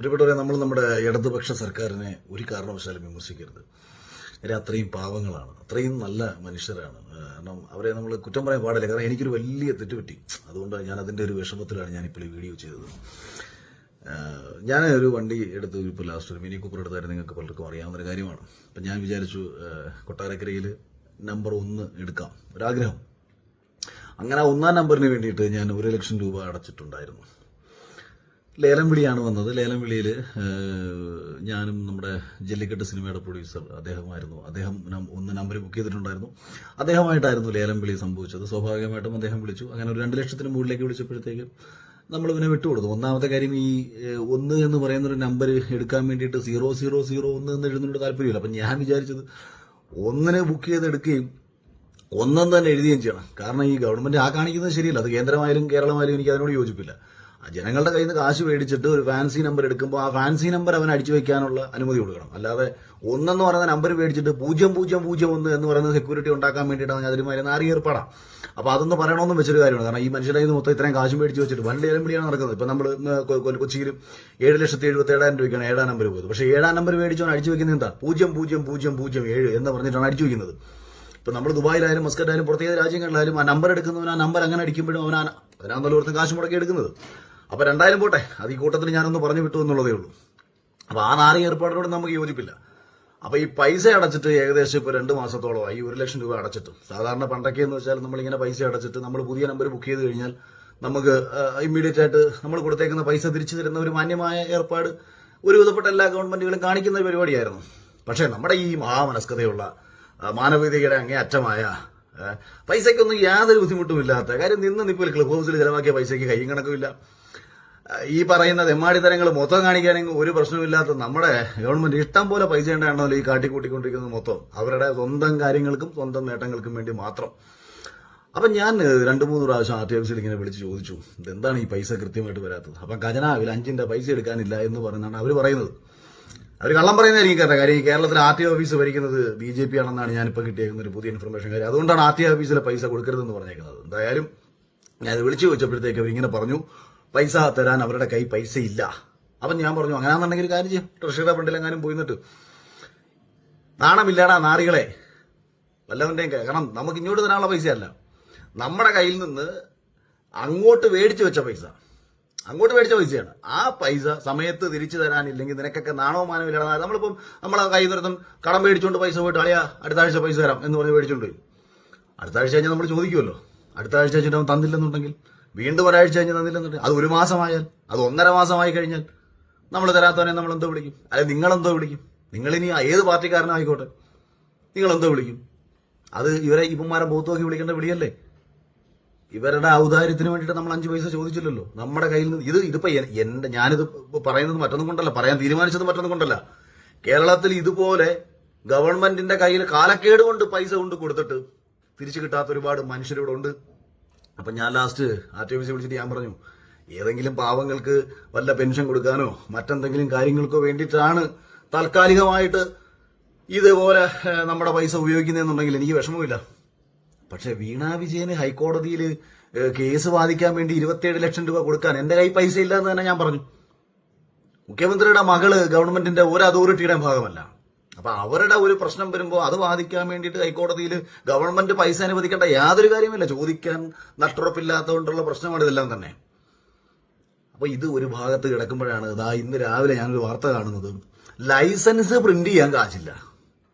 പ്രിയപ്പെട്ടവരെ, നമ്മൾ നമ്മുടെ ഇടതുപക്ഷ സർക്കാരിനെ ഒരു കാരണവശാലും വിമർശിക്കരുത്. കാര്യം അത്രയും പാവങ്ങളാണ്, അത്രയും നല്ല മനുഷ്യരാണ്. കാരണം അവരെ നമ്മൾ കുറ്റം പറയാൻ പാടില്ല. കാരണം എനിക്കൊരു വലിയ തെറ്റുപറ്റി. അതുകൊണ്ട് ഞാൻ അതിൻ്റെ ഒരു വിഷമത്തിലാണ് ഞാനിപ്പോൾ ഈ വീഡിയോ ചെയ്തത്. ഞാൻ ഒരു വണ്ടി എടുത്ത് ഇപ്പോൾ ലാസ്റ്റ് ഒരു മിനി കൂപ്പർ എടുത്തായിരുന്നു. നിങ്ങൾക്ക് പലർക്കും അറിയാവുന്നൊരു കാര്യമാണ്. അപ്പം ഞാൻ വിചാരിച്ചു കൊട്ടാരക്കരയിൽ നമ്പർ 1 എടുക്കാം, ഒരാഗ്രഹം. അങ്ങനെ 1-ാം നമ്പറിന് വേണ്ടിയിട്ട് ഞാൻ 1 ലക്ഷം രൂപ അടച്ചിട്ടുണ്ടായിരുന്നു. ലേലം വിളിയാണ് വന്നത്. ലേലം വിളിയിൽ ഞാനും നമ്മുടെ ജല്ലിക്കെട്ട് സിനിമയുടെ പ്രൊഡ്യൂസർ അദ്ദേഹം 1 നമ്പർ ബുക്ക് ചെയ്തിട്ടുണ്ടായിരുന്നു. അദ്ദേഹമായിട്ടായിരുന്നു ലേലം വിളി സംഭവിച്ചത്. സ്വാഭാവികമായിട്ടും അദ്ദേഹം വിളിച്ചു. അങ്ങനെ ഒരു 2 ലക്ഷത്തിന് മുകളിലേക്ക് വിളിച്ചപ്പോഴത്തേക്കും നമ്മൾ ഇവനെ വിട്ടുകൊടുത്തു. ഒന്നാമത്തെ കാര്യം, ഈ 1 എന്ന് പറയുന്നൊരു നമ്പർ എടുക്കാൻ വേണ്ടിയിട്ട് 0001 എന്ന് എഴുതുന്നതിനോട് താല്പര്യമില്ല. അപ്പം ഞാൻ വിചാരിച്ചത് 1-ന് ബുക്ക് ചെയ്തെടുക്കുകയും 1 തന്നെ എഴുതുകയും ചെയ്യണം. കാരണം ഈ ഗവൺമെന്റ് കാണിക്കുന്നത് ശരിയല്ല. അത് കേന്ദ്രമായാലും കേരളമായാലും എനിക്ക് അതിനോട് യോജിപ്പില്ല. ജനങ്ങളുടെ കയ്യിൽ നിന്ന് കാശ് മേടിച്ചിട്ട് ഒരു ഫാൻസി നമ്പർ എടുക്കുമ്പോൾ ആ ഫാൻസി നമ്പർ അവൻ അടിച്ചു വെക്കാനുള്ള അനുമതി കൊടുക്കണം. അല്ലാതെ 1 എന്ന് പറയുന്ന നമ്പർ മേടിച്ചിട്ട് 0001 എന്ന് പറയുന്ന സെക്യൂരിറ്റി ഉണ്ടാക്കാൻ വേണ്ടിയിട്ടാണ് അതിന് നാരി ഏർപ്പാടാണ്. അപ്പോൾ അതൊന്ന് പറയണമെന്നും വെച്ചൊരു കാര്യമാണ്. കാരണം ഈ മനുഷ്യരുടെ കയ്യിൽ നിന്ന് മൊത്തം ഇത്രയും കാശ് മേടിച്ച് വെച്ചിട്ട് വൻ ലേലം വിളിയാണ് നടക്കുന്നത്. ഇപ്പം നമ്മൾ കൊച്ചിയിൽ 7,77,700 രൂപയ്ക്കാണ് 7-ാം നമ്പർ പോയത്. പക്ഷേ 7-ാം നമ്പർ മേടിച്ചവൻ അടിച്ചു വെക്കുന്നത് എന്താ? 000007 എന്ന് പറഞ്ഞിട്ടാണ് അടിച്ചു വെക്കുന്നത്. ഇപ്പം നമ്മൾ ദുബായിലായാലും മസ്കറ്റായാലും പുറത്തേത് രാജ്യങ്ങളിലായാലും ആ നമ്പർ എടുക്കുന്നവൻ ആ നമ്പർ അങ്ങനെ അടിക്കുമ്പോഴും അതിനാന്നല്ലോർത്തും കാശ് മുടക്കി എടുക്കുന്നത്. അപ്പോൾ 2000 പോട്ടെ, അത് ഈ കൂട്ടത്തിൽ ഞാനൊന്ന് പറഞ്ഞു വിട്ടു എന്നുള്ളതേ ഉള്ളൂ. അപ്പോൾ ആ നാറി ഏർപ്പാടിനോട് നമുക്ക് യോജിപ്പില്ല. അപ്പോൾ ഈ പൈസ അടച്ചിട്ട് ഏകദേശം ഇപ്പോൾ 2 മാസത്തോളമായി 1 ലക്ഷം രൂപ അടച്ചിട്ട്. സാധാരണ പണ്ടൊക്കെ എന്ന് വെച്ചാൽ നമ്മളിങ്ങനെ പൈസ അടച്ചിട്ട് നമ്മൾ പുതിയ നമ്പർ ബുക്ക് ചെയ്ത് കഴിഞ്ഞാൽ നമുക്ക് ഇമ്മീഡിയറ്റ് ആയിട്ട് നമ്മൾ കൊടുത്തേക്കുന്ന പൈസ തിരിച്ചു തരുന്ന ഒരു മാന്യമായ ഏർപ്പാട് ഒരു വിധപ്പെട്ട എല്ലാ ഗവൺമെന്റുകളും കാണിക്കുന്ന ഒരു പരിപാടിയായിരുന്നു. പക്ഷേ നമ്മുടെ ഈ മഹാമനസ്കതയുള്ള മാനവികതയുടെ അങ്ങേയറ്റമായ പൈസയ്ക്കൊന്നും യാതൊരു ബുദ്ധിമുട്ടുമില്ലാത്ത കാര്യം, നിപ്പിൽ ക്ലബ് ഹൗസിൽ ചിലവാക്കിയ പൈസയ്ക്ക് കയ്യും കണക്കുമില്ല. ഈ പറയുന്ന തെമ്മാടിത്തരങ്ങൾ മൊത്തം കാണിക്കാനെങ്കിൽ ഒരു പ്രശ്നമില്ലാത്ത നമ്മുടെ ഗവൺമെന്റ് ഇഷ്ടം പോലെ പൈസ ഉണ്ടാണല്ലോ ഈ കാട്ടിക്കൂട്ടിക്കൊണ്ടിരിക്കുന്നത് മൊത്തം അവരുടെ സ്വന്തം കാര്യങ്ങൾക്കും സ്വന്തം നേട്ടങ്ങൾക്കും വേണ്ടി മാത്രം. അപ്പം ഞാൻ 2-3 പ്രാവശ്യം ആർ ടി ഓഫീസിൽ ഇങ്ങനെ വിളിച്ച് ചോദിച്ചു, ഇതെന്താണ് ഈ പൈസ കൃത്യമായിട്ട് വരാത്തത്? അപ്പം ഖജനാവിൽ 5-ന്റെ പൈസ എടുക്കാനില്ല എന്ന് പറയുന്നതാണ് അവർ പറയുന്നത്. അവർ കള്ളം പറയുന്നതായിരിക്കും കേട്ടോ. കാര്യം ഈ കേരളത്തിൽ ആർ ടി ഓഫീസ് ഭരിക്കുന്നത് BJP ആണെന്നാണ് ഞാനിപ്പോൾ കിട്ടിയേക്കുന്ന ഒരു പുതിയ ഇൻഫർമേഷൻ. കാര്യം അതുകൊണ്ടാണ് ആർ ടി ഓഫീസിലെ പൈസ കൊടുക്കരുതെന്ന് പറഞ്ഞേക്കുന്നത്. എന്തായാലും ഞാൻ വിളിച്ചു ചോദിച്ചപ്പോഴത്തേക്ക് അവരിങ്ങനെ പറഞ്ഞു, പൈസ തരാൻ അവരുടെ കൈ പൈസ ഇല്ല. അപ്പം ഞാൻ പറഞ്ഞു, അങ്ങനെയാണെന്നുണ്ടെങ്കിൽ ഒരു കാര്യം ചെയ്യും, ട്രഷറിയുടെ ഫണ്ടിലെങ്ങാനും പോയിന്നിട്ട് നാണമില്ലാടാ നാറികളെ വല്ലവന്റെയും. കാരണം നമുക്ക് ഇങ്ങോട്ട് തരാനുള്ള പൈസയല്ല, നമ്മുടെ കയ്യിൽ നിന്ന് അങ്ങോട്ട് മേടിച്ചു വെച്ച പൈസയാണ്. ആ പൈസ സമയത്ത് തിരിച്ചു തരാനില്ലെങ്കിൽ നിനക്കൊക്കെ നാണോ മാനോ ഇല്ലാതെ നമ്മളിപ്പം നമ്മളെ കയ്യിൽ നിന്നും കടം മേടിച്ചുകൊണ്ട് പൈസ പോയിട്ട് അളിയാ അടുത്ത ആഴ്ച പൈസ തരാം എന്ന് പറഞ്ഞ് മേടിച്ചുകൊണ്ട് വരും. അടുത്ത ആഴ്ച കഴിഞ്ഞാൽ നമ്മൾ ചോദിക്കുമല്ലോ. അടുത്ത ആഴ്ച കഴിഞ്ഞിട്ട് അവൻ തന്നില്ലെന്നുണ്ടെങ്കിൽ വീണ്ടും ഒരാഴ്ച കഴിഞ്ഞ് തന്നില്ലെന്നുണ്ടെങ്കിൽ അത് 1 മാസമായാൽ അത് 1.5 മാസമായി കഴിഞ്ഞാൽ നമ്മൾ തരാത്തവനെ നമ്മൾ എന്തോ വിളിക്കും? അല്ലെ നിങ്ങളെന്തോ വിളിക്കും? നിങ്ങളിനി ഏത് പാർട്ടിക്കാരനായിക്കോട്ടെ നിങ്ങളെന്തോ വിളിക്കും? അത് ഇവരെ ഇപ്പന്മാരെ മുഖത്ത് നോക്കി വിളിക്കേണ്ട വിളിയല്ലേ? ഇവരുടെ ഔദാര്യത്തിന് വേണ്ടിയിട്ട് നമ്മൾ 5 പൈസ ചോദിച്ചില്ലല്ലോ. നമ്മുടെ കയ്യിൽ നിന്ന് ഇതിപ്പോ ഞാനിത് പറയുന്നത് മറ്റൊന്നും കൊണ്ടല്ല, പറയാൻ തീരുമാനിച്ചത് മറ്റൊന്നും കൊണ്ടല്ല. കേരളത്തിൽ ഇതുപോലെ ഗവൺമെന്റിന്റെ കയ്യിൽ കാലക്കേട് കൊണ്ട് പൈസ കൊണ്ട് കൊടുത്തിട്ട് തിരിച്ചു കിട്ടാത്ത ഒരുപാട് മനുഷ്യരിവിടെ ഉണ്ട്. അപ്പൊ ഞാൻ ലാസ്റ്റ് ആർ ടി ഓഫീസിൽ വിളിച്ചിട്ട് ഞാൻ പറഞ്ഞു, ഏതെങ്കിലും പാവങ്ങൾക്ക് വല്ല പെൻഷൻ കൊടുക്കാനോ മറ്റെന്തെങ്കിലും കാര്യങ്ങൾക്കോ വേണ്ടിയിട്ടാണ് താൽക്കാലികമായിട്ട് ഇതുപോലെ നമ്മുടെ പൈസ ഉപയോഗിക്കുന്നതെന്നുണ്ടെങ്കിൽ എനിക്ക് വിഷമമില്ല. പക്ഷെ വീണ വിജയന് ഹൈക്കോടതിയിൽ കേസ് വാദിക്കാൻ വേണ്ടി 27 ലക്ഷം രൂപ കൊടുക്കാൻ എന്റെ കൈ പൈസ ഇല്ല എന്ന് തന്നെ ഞാൻ പറഞ്ഞു. മുഖ്യമന്ത്രിയുടെ മകള് ഗവൺമെന്റിന്റെ ഒരു അതോറിറ്റിയുടെ ഭാഗമല്ല. അപ്പൊ അവരുടെ ഒരു പ്രശ്നം വരുമ്പോൾ അത് വാദിക്കാൻ വേണ്ടിയിട്ട് ഹൈക്കോടതിയിൽ ഗവൺമെന്റ് പൈസ അനുവദിക്കേണ്ട യാതൊരു കാര്യമില്ല. ചോദിക്കാൻ നട്ടുറപ്പില്ലാത്തതുകൊണ്ടുള്ള പ്രശ്നമാണ് ഇതെല്ലാം തന്നെ. അപ്പൊ ഇത് ഒരു ഭാഗത്ത് കിടക്കുമ്പോഴാണ് ഇന്ന് രാവിലെ ഞാനൊരു വാർത്ത കാണുന്നത്, ലൈസൻസ് പ്രിന്റ് ചെയ്യാൻ കാശില്ല.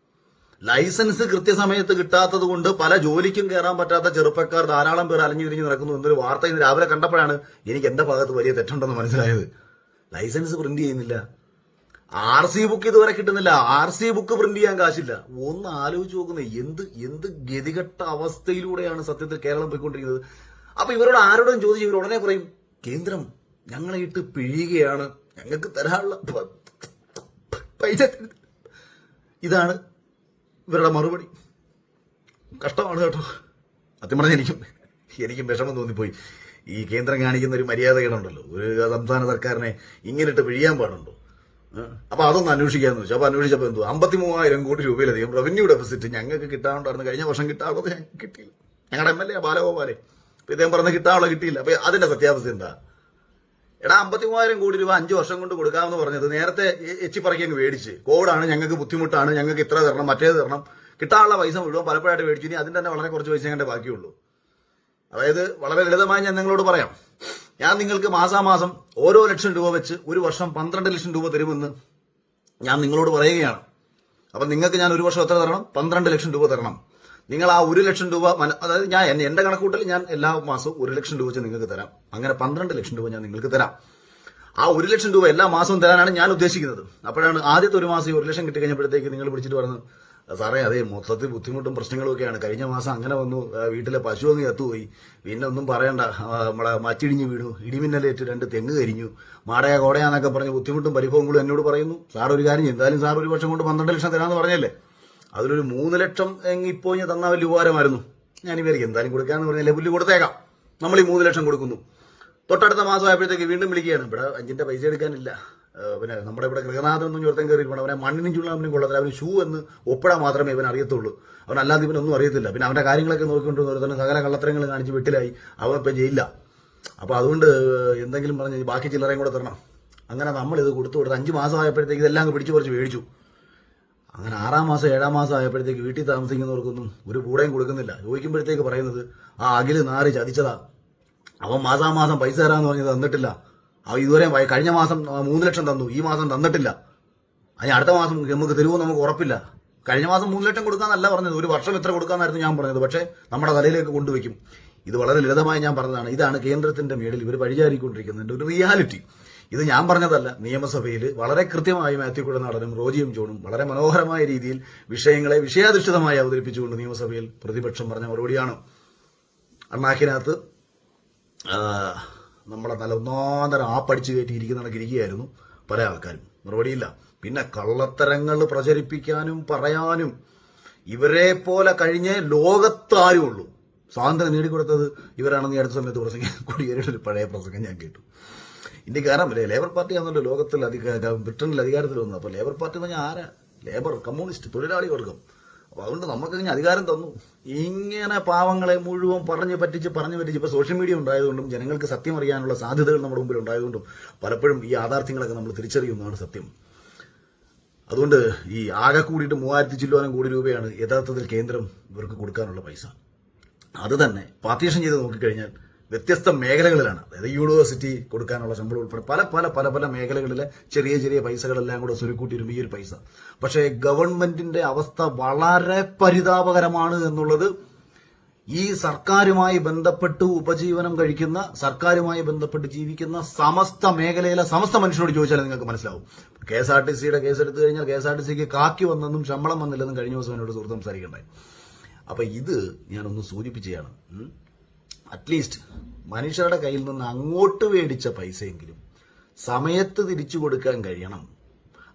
ലൈസൻസ് കൃത്യസമയത്ത് കിട്ടാത്തത് കൊണ്ട് പല ജോലിക്കും കയറാൻ പറ്റാത്ത ചെറുപ്പക്കാർ ധാരാളം പേർ അലഞ്ഞു തിരിഞ്ഞ് നടക്കുന്നു എന്നൊരു വാർത്ത ഇന്ന് രാവിലെ കണ്ടപ്പോഴാണ് എനിക്ക് എന്റെ ഭാഗത്ത് വലിയ തെറ്റുണ്ടെന്ന് മനസ്സിലായത്. ലൈസൻസ് പ്രിന്റ് ചെയ്യുന്നില്ല, RC ബുക്ക് ഇതുവരെ കിട്ടുന്നില്ല, RC ബുക്ക് പ്രിന്റ് ചെയ്യാൻ കാശില്ല. ഒന്ന് ആലോചിച്ച് നോക്കുന്നത്, എന്ത് ഗതികെട്ട അവസ്ഥയിലൂടെയാണ് സത്യത്തിൽ കേരളം പോയിക്കൊണ്ടിരിക്കുന്നത്. അപ്പൊ ഇവരോട് ആരോടും ചോദിച്ചു, ഇവർ ഉടനെ പറയും, കേന്ദ്രം ഞങ്ങളെ ഇട്ട് പിഴിയുകയാണ്, ഞങ്ങൾക്ക് തരാനുള്ള പൈസ. ഇതാണ് ഇവരുടെ മറുപടി. കഷ്ടമാണ് കേട്ടോ. സത്യം പറഞ്ഞാൽ എനിക്കും വിഷമം തോന്നിപ്പോയി. ഈ കേന്ദ്രം കാണിക്കുന്ന ഒരു മര്യാദകളുണ്ടല്ലോ, ഒരു സംസ്ഥാന സർക്കാരിനെ ഇങ്ങനിട്ട് പിഴിയാൻ പാടുണ്ടോ? അപ്പൊ അതൊന്ന് അന്വേഷിക്കാന്ന് വെച്ചു. അപ്പൊ അന്വേഷിച്ചപ്പോ എന്തോ 53,000 കോടി രൂപയിലധികം റവന്യൂ ഡെഫിസിറ്റ് ഞങ്ങൾക്ക് കിട്ടാനുണ്ടായിരുന്നു. കഴിഞ്ഞ വർഷം കിട്ടാനുള്ളത് ഞങ്ങൾക്ക് കിട്ടിയില്ല. ഞങ്ങളുടെ MLA ബാലഗോപാലെ ഇദ്ദേഹം പറഞ്ഞ് കിട്ടാനുള്ള കിട്ടിയില്ല. അപ്പൊ അതിന്റെ സത്യാവസ്ഥ എന്താ? എടാ 53,000 കോടി രൂപ 5 വർഷം കൊണ്ട് കൊടുക്കാമെന്ന് പറഞ്ഞത് നേരത്തെ എച്ചിപ്പറക്കി അങ്ങ് മേടിച്ച് കോവിഡാണ്, ഞങ്ങൾക്ക് ബുദ്ധിമുട്ടാണ്, ഞങ്ങൾക്ക് ഇത്ര തരണം, മറ്റേത് തരണം, കിട്ടാനുള്ള പൈസ മുഴുവൻ പലപ്പോഴായിട്ട് മേടിച്ചു. ഇനി അതിന്റെ തന്നെ വളരെ കുറച്ച് പൈസ കണ്ടേ ബാക്കിയുള്ളൂ. അതായത് വളരെ ലളിതമായി ഞാൻ നിങ്ങളോട് പറയാം, ഞാൻ നിങ്ങൾക്ക് മാസാമാസം ഓരോ ലക്ഷം രൂപ വെച്ച് ഒരു വർഷം 12 ലക്ഷം രൂപ തരുമെന്ന് ഞാൻ നിങ്ങളോട് പറയുകയാണ്. അപ്പൊ നിങ്ങൾക്ക് ഞാൻ ഒരു വർഷം എത്ര തരണം? 12 ലക്ഷം രൂപ തരണം. നിങ്ങൾ ആ 1 ലക്ഷം രൂപ, അതായത് ഞാൻ എന്റെ കണക്കൂട്ടൽ ഞാൻ എല്ലാ മാസവും 1 ലക്ഷം രൂപ വെച്ച് നിങ്ങൾക്ക് തരാം. അങ്ങനെ 12 ലക്ഷം രൂപ ഞാൻ നിങ്ങൾക്ക് തരാം. ആ 1 ലക്ഷം രൂപ എല്ലാ മാസവും തരാനാണ് ഞാൻ ഉദ്ദേശിക്കുന്നത്. അപ്പോഴാണ് ആദ്യത്തെ ഒരു മാസം 1 ലക്ഷം കിട്ടി കഴിഞ്ഞപ്പോഴത്തേക്ക് നിങ്ങൾ പിടിച്ചിട്ട് പറഞ്ഞു, സാറേ അതേ മൊത്തത്തിൽ ബുദ്ധിമുട്ടും പ്രശ്നങ്ങളും ഒക്കെയാണ്, കഴിഞ്ഞ മാസം അങ്ങനെ വന്നു, വീട്ടിലെ പശു അങ്ങ് ചത്തുപോയി, പിന്നെ ഒന്നും പറയണ്ട, നമ്മളെ മച്ചിടിഞ്ഞ് വീണു, ഇടിമിന്നലേറ്റ് 2 തെങ്ങ് കരിഞ്ഞു, മാടയാ കോടയാന്നൊക്കെ പറഞ്ഞ് ബുദ്ധിമുട്ടും പരിഭവങ്ങളും എന്നോട് പറയുന്നു. സാർ ഒരു കാര്യം, എന്തായാലും സാർ ഒരു വർഷം കൊണ്ട് 12 ലക്ഷം തരാമെന്ന് പറഞ്ഞല്ലേ, അതിലൊരു 3 ലക്ഷം ഇപ്പോൾ ഞാൻ തന്നാൽ വലിയ ഉപകാരമായിരുന്നു. ഞാൻ ഇവർക്ക് എന്തായാലും കൊടുക്കാന്ന് പറഞ്ഞാൽ പുല്ല് കൊടുത്തേക്കാം, നമ്മൾ ഈ 3 ലക്ഷം കൊടുക്കുന്നു. തൊട്ടടുത്ത മാസം ആയപ്പോഴത്തേക്ക് വീണ്ടും വിളിക്കുകയാണ്, ഇവിടെ 5ന്റെ പൈസ എടുക്കാനില്ല, പിന്നെ നമ്മുടെ ഇവിടെ ഗൃഹനാഥൻ ഒന്നും ചോർത്തൻ കയറിയിരിക്കണം, അവനെ മണ്ണിനും ചുള്ളാമിനും കൊള്ളത്തില്ല, അവന് ഷൂ എന്ന് ഒപ്പിടാൻ മാത്രമേ ഇവൻ അറിയത്തുള്ളൂ, അവൻ അല്ലാതെ ഇവനൊന്നും അറിയത്തില്ല. പിന്നെ അവന്റെ കാര്യങ്ങളൊക്കെ നോക്കിക്കൊണ്ടിരുന്ന തന്നെ സകല കള്ളത്തരങ്ങൾ കാണിച്ച് വീട്ടിലായി, അവൻ ഇപ്പം ജയിലില്ല. അപ്പൊ അതുകൊണ്ട് എന്തെങ്കിലും പറഞ്ഞ് ബാക്കി ചില്ലറയും കൂടെ തരണം. അങ്ങനെ നമ്മളിത് കൊടുത്തു 5 മാസം ആയപ്പോഴത്തേക്ക് ഇതെല്ലാം അങ്ങ് പിടിച്ചു പറിച്ച് മേടിച്ചു. അങ്ങനെ 6-ാം മാസം 7-ാം മാസം ആയപ്പോഴത്തേക്ക് വീട്ടിൽ താമസിക്കുന്നവർക്കൊന്നും ഒരു കൂടെയും കൊടുക്കുന്നില്ല. ചോദിക്കുമ്പോഴത്തേക്ക് പറയുന്നത്, ആ അഖില് നാറി ചതിച്ചതാ, അവൻ മാസാമാസം പൈസ തരാന്ന് പറഞ്ഞത് തന്നിട്ടില്ല, അവൻ ഇതുവരെ കഴിഞ്ഞ മാസം 3 ലക്ഷം തന്നു, ഈ മാസം തന്നിട്ടില്ല, അതിന് അടുത്ത മാസം നമുക്ക് തരുമോ നമുക്ക് ഉറപ്പില്ല. കഴിഞ്ഞ മാസം 3 ലക്ഷം കൊടുക്കാന്നല്ല പറഞ്ഞത്, ഒരു വർഷം എത്ര കൊടുക്കാന്നായിരുന്നു ഞാൻ പറഞ്ഞത്, പക്ഷേ നമ്മുടെ തലയിലേക്ക് കൊണ്ടുവയ്ക്കും. ഇത് വളരെ ലളിതമായി ഞാൻ പറഞ്ഞതാണ്. ഇതാണ് കേന്ദ്രത്തിന്റെ മേളിൽ ഇവർ വഴിചാരിക്കൊണ്ടിരിക്കുന്നതിന്റെ ഒരു റിയാലിറ്റി. ഇത് ഞാൻ പറഞ്ഞതല്ല. നിയമസഭയിൽ വളരെ കൃത്യമായി മാത്യു കുഴൽനാടനും റോജിയും ജോണും വളരെ മനോഹരമായ രീതിയിൽ വിഷയങ്ങളെ വിഷയാധിഷ്ഠിതമായി അവതരിപ്പിച്ചുകൊണ്ട് നിയമസഭയിൽ പ്രതിപക്ഷം പറഞ്ഞ മറുപടിയാണ്. അണ്ണാക്കിനകത്ത് നമ്മളെ നല്ല ഒന്നാന്തരം ആപ്പടിച്ചു കയറ്റിയിരിക്കുന്നിടക്കിരിക്കുകയായിരുന്നു പല ആൾക്കാരും. മറുപടിയില്ല. പിന്നെ കള്ളത്തരങ്ങൾ പ്രചരിപ്പിക്കാനും പറയാനും ഇവരെ പോലെ കഴിഞ്ഞ ലോകത്താരും ഉള്ളൂ. സ്വാതന്ത്ര്യം നേടിക്കൊടുത്തത് ഇവരാണെന്ന് ഈ അടുത്ത സമയത്ത് പ്രസംഗം കോടിയേരിയുടെ ഒരു പഴയ പ്രസംഗം ഞാൻ കേട്ടു. ഇന്ത്യക്കാരൻ ലേബർ പാർട്ടി ആണല്ലോ ലോകത്തിൽ ബ്രിട്ടനിൽ അധികാരത്തിൽ വന്നത്. അപ്പൊ ലേബർ പാർട്ടി എന്ന് പറഞ്ഞാൽ ആരാ? ലേബർ, കമ്മ്യൂണിസ്റ്റ്, തൊഴിലാളി വർഗം. അപ്പൊ അതുകൊണ്ട് നമുക്ക് ഇങ്ങനെ അധികാരം തന്നു. ഇങ്ങനെ പാവങ്ങളെ മുഴുവൻ പറഞ്ഞു പറ്റിച്ച് ഇപ്പൊ സോഷ്യൽ മീഡിയ ഉണ്ടായതുകൊണ്ടും ജനങ്ങൾക്ക് സത്യം അറിയാനുള്ള സാധ്യതകൾ നമ്മുടെ മുമ്പിൽ ഉണ്ടായതുകൊണ്ടും പലപ്പോഴും ഈ യാഥാർത്ഥ്യങ്ങളൊക്കെ നമ്മൾ തിരിച്ചറിയുന്നതാണ് സത്യം. അതുകൊണ്ട് ഈ ആകെ കൂടിയിട്ട് 3000 ചില്ലോനം കോടി രൂപയാണ് യഥാർത്ഥത്തിൽ കേന്ദ്രം ഇവർക്ക് കൊടുക്കാനുള്ള പൈസ. അത് തന്നെ പാർട്ടീഷൻ ചെയ്ത് നോക്കിക്കഴിഞ്ഞാൽ വ്യത്യസ്ത മേഖലകളിലാണ്. അതായത് യൂണിവേഴ്സിറ്റി കൊടുക്കാനുള്ള ശമ്പളം ഉൾപ്പെടെ പല പല പല പല മേഖലകളിലെ ചെറിയ ചെറിയ പൈസകളെല്ലാം കൂടെ സ്വരുക്കൂട്ടിയിരുമ്പോൾ ഈ ഒരു പൈസ. പക്ഷേ ഗവൺമെന്റിന്റെ അവസ്ഥ വളരെ പരിതാപകരമാണ് എന്നുള്ളത് ഈ സർക്കാരുമായി ബന്ധപ്പെട്ട് ഉപജീവനം കഴിക്കുന്ന, സർക്കാരുമായി ബന്ധപ്പെട്ട് ജീവിക്കുന്ന സമസ്ത മേഖലയിലെ സമസ്ത മനുഷ്യരോട് ചോദിച്ചാൽ നിങ്ങൾക്ക് മനസ്സിലാവും. KSRTCയുടെ കേസ് എടുത്തു കഴിഞ്ഞാൽ KSRTCക്ക് കാക്കി വന്നെന്നും ശമ്പളം വന്നില്ലെന്നും കഴിഞ്ഞ ദിവസം എന്നോട് സുഹൃത്ത് സംസാരിക്കണ്ടായി. അപ്പൊ ഇത് ഞാനൊന്ന് സൂചിപ്പിച്ചതാണ്. അറ്റ്ലീസ്റ്റ് മനുഷ്യരുടെ കയ്യിൽ നിന്ന് അങ്ങോട്ട് മേടിച്ച പൈസയെങ്കിലും സമയത്ത് തിരിച്ചു കൊടുക്കാൻ കഴിയണം.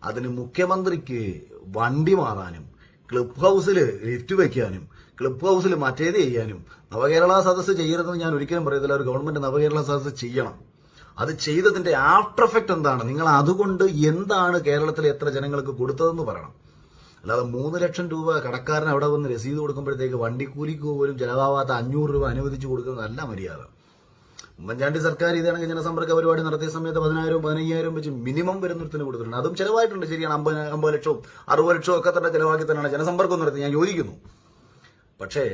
അതിന് മുഖ്യമന്ത്രിക്ക് വണ്ടി മാറാനും ക്ലബ് ഹൗസിൽ ലിഫ്റ്റ് വയ്ക്കാനും ക്ലബ് ഹൗസിൽ മറ്റേത് ചെയ്യാനും നവകേരള സദസ്സ് ചെയ്യരുതെന്ന് ഞാൻ ഒരിക്കലും പറയത്തില്ല. ഒരു ഗവൺമെന്റ് നവകേരള സദസ്സ് ചെയ്യണം. അത് ചെയ്തതിന്റെ ആഫ്റ്റർ എഫക്ട് എന്താണ്, നിങ്ങൾ അതുകൊണ്ട് എന്താണ് കേരളത്തിലെ എത്ര ജനങ്ങൾക്ക് കൊടുത്തതെന്ന് പറയണം. അല്ലാതെ 3 ലക്ഷം രൂപ കടക്കാരൻ അവിടെ വന്ന് രസീത് കൊടുക്കുമ്പോഴത്തേക്ക് വണ്ടിക്കൂലിക്ക് പോലും ചെലവാകാത്ത 500 രൂപ അനുവദിച്ചു കൊടുക്കുന്നതല്ല മര്യാദ. ഉമ്മൻചാണ്ടി സർക്കാർ ഇതാണെങ്കിൽ ജനസമ്പർക്ക പരിപാടി നടത്തിയ സമയത്ത് 10,000 15,000 വെച്ച് മിനിമം വരുന്നൊരുത്തിന് കൊടുത്തിട്ടുണ്ട്. അതും ചെലവായിട്ടുണ്ട്, ശരിയാണ്. 50 ലക്ഷവും 60 ലക്ഷവും ഒക്കെ തന്നെ ചെലവാക്കി തന്നെയാണ് ജനസമ്പർക്കം നടത്തി, ഞാൻ യോജിക്കുന്നു. പക്ഷേ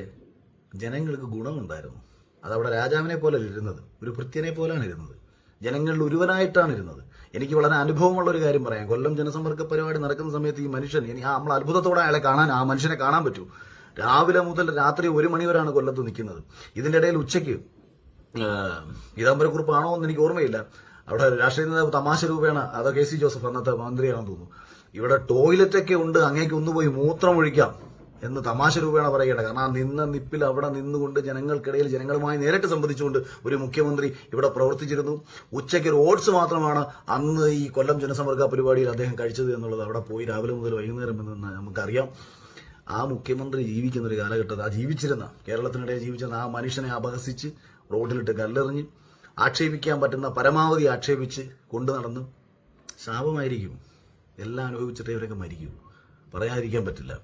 ജനങ്ങൾക്ക് ഗുണമുണ്ടായിരുന്നു. അതവിടെ രാജാവിനെ പോലെ ഇരുന്നത്, ഒരു ഭൃത്യനെ പോലാണ് ഇരുന്നത്, ജനങ്ങളിൽ ഒരുവനായിട്ടാണ് ഇരുന്നത്. എനിക്ക് വളരെ അനുഭവമുള്ള ഒരു കാര്യം പറയാം. കൊല്ലം ജനസമ്പർക്ക പരിപാടി നടക്കുന്ന സമയത്ത് ഈ മനുഷ്യൻ, നമ്മൾ അത്ഭുതത്തോടെ അയാളെ കാണാൻ, ആ മനുഷ്യനെ കാണാൻ പറ്റൂ. രാവിലെ മുതൽ രാത്രി 1 മണി വരെയാണ് കൊല്ലത്ത് നിൽക്കുന്നത്. ഇതിന്റെ ഇടയിൽ ഉച്ചയ്ക്ക് പീതാംബരക്കുറിപ്പാണോ എന്ന് എനിക്ക് ഓർമ്മയില്ല, അവിടെ രാഷ്ട്രീയ നേതാവ് തമാശ രൂപേണ, അതോ KC ജോസഫ് അന്നത്തെ മന്ത്രിയാണെന്ന് തോന്നുന്നു, ഇവിടെ ടോയ്ലറ്റൊക്കെ ഉണ്ട്, അങ്ങേക്ക് ഒന്നുപോയി മൂത്രമൊഴിക്കാം എന്ന് തമാശ രൂപേണ പറയട്ടെ. കാരണം ആ നിന്ന നിപ്പിൽ അവിടെ നിന്നുകൊണ്ട് ജനങ്ങൾക്കിടയിൽ ജനങ്ങളുമായി നേരിട്ട് സംബന്ധിച്ചുകൊണ്ട് ഒരു മുഖ്യമന്ത്രി ഇവിടെ പ്രവർത്തിച്ചിരുന്നു. ഉച്ചയ്ക്ക് ഒരു ഓട്സ് മാത്രമാണ് അന്ന് ഈ കൊല്ലം ജനസമ്പർക്ക പരിപാടിയിൽ അദ്ദേഹം കഴിച്ചത് എന്നുള്ളത് അവിടെ പോയി രാവിലെ മുതൽ വൈകുന്നേരം എന്ന് നമുക്കറിയാം. ആ മുഖ്യമന്ത്രി ജീവിക്കുന്ന ഒരു കാലഘട്ടത്തിൽ, ആ ജീവിച്ചിരുന്ന കേരളത്തിനിടയിൽ ജീവിച്ചിരുന്ന ആ മനുഷ്യനെ അപഹസിച്ച് റോഡിലിട്ട് കല്ലെറിഞ്ഞ് ആക്ഷേപിക്കാൻ പറ്റുന്ന പരമാവധി ആക്ഷേപിച്ച് കൊണ്ടു നടന്ന് ശാപമായിരിക്കും. എല്ലാം അനുഭവിച്ചിട്ടേ ഇവരൊക്കെ മരിക്കൂ, പറയാതിരിക്കാൻ പറ്റില്ല.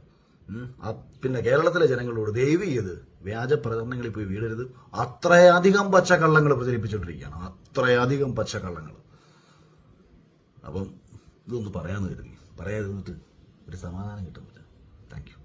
പിന്നെ കേരളത്തിലെ ജനങ്ങളോട് ദയവ് ചെയ്ത് വ്യാജ പ്രചരണങ്ങളിൽ പോയി വീഴരുത്. അത്രയധികം പച്ചക്കള്ളങ്ങൾ പ്രചരിപ്പിച്ചുകൊണ്ടിരിക്കുകയാണ്, അത്രയധികം പച്ചക്കള്ളങ്ങൾ. അപ്പം ഇതൊന്ന് പറയാമെന്ന് കരുതി, പറയാതിരുന്നിട്ട് ഒരു സമാധാനം കിട്ടുന്നില്ല. Thank you.